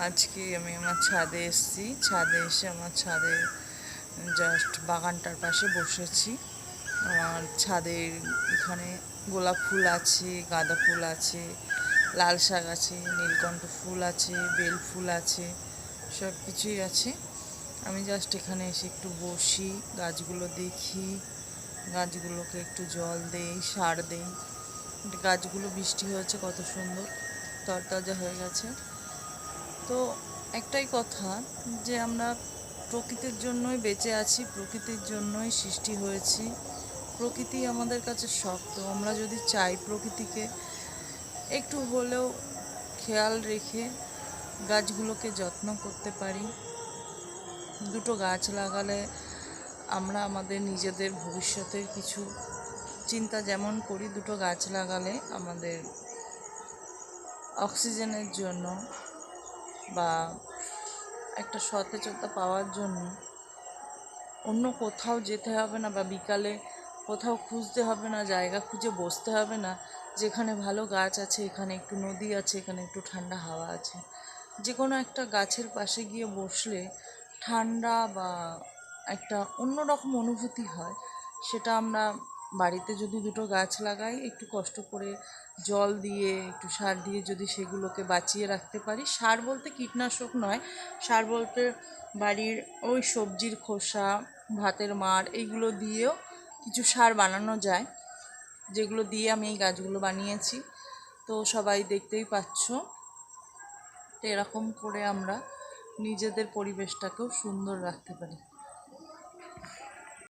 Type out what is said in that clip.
আজকে আমি আমার ছাদে এসেছি। ছাদে এসে আমার ছাদে জাস্ট বাগানটার পাশে বসেছি। আমার ছাদের এখানে গোলাপ ফুল আছে, গাঁদা ফুল আছে, লাল শাক আছে, নীলকণ্ঠ ফুল আছে, বেল ফুল আছে, সব কিছুই আছে। আমি জাস্ট এখানে এসে একটু বসি, গাছগুলো দেখি, গাছগুলোকে একটু জল দেই, সার দেই। গাছগুলো বৃষ্টি হয়েছে, কত সুন্দর তরতাজা হয়ে গেছে। তো একটাই কথা, যে আমরা প্রকৃতির জন্যই বেঁচে আছি, প্রকৃতির জন্যই সৃষ্টি হয়েছি। প্রকৃতি আমাদের কাছে শক্ত। আমরা যদি চাই প্রকৃতিকে একটু হলেও খেয়াল রেখে গাছগুলোকে যত্ন করতে পারি। দুটো গাছ লাগালে আমরা আমাদের নিজেদের ভবিষ্যতের কিছু চিন্তা যেমন করি, দুটো গাছ লাগালে আমাদের অক্সিজেনের জন্য বা একটা সতেজতা পাওয়ার জন্য অন্য কোথাও যেতে হবে না, বা বিকালে কোথাও খুঁজতে হবে না, জায়গা খুঁজে বসতে হবে না। যেখানে ভালো গাছ আছে, এখানে একটু নদী আছে, এখানে একটু ঠান্ডা হাওয়া আছে, যে কোনো একটা গাছের পাশে গিয়ে বসলে ঠান্ডা বা একটা অন্যরকম অনুভূতি হয়। সেটা আমরা বাড়িতে যদি দুটো গাছ লাগাই, একটু কষ্ট করে জল দিয়ে একটু সার দিয়ে যদি সেগুলোকে বাঁচিয়ে রাখতে পারি, সার বলতে কীটনাশক নয়, সার বলতে বাড়ির ওই সবজির খোসা, ভাতের মাড়, এইগুলো দিয়েও কিছু সার বানানো যায়, যেগুলো দিয়ে আমি এই গাছগুলো বানিয়েছি। তো সবাই দেখতেই পাচ্ছ। তো এরকম করে আমরা নিজেদের পরিবেশটাকেও সুন্দর রাখতে পারি।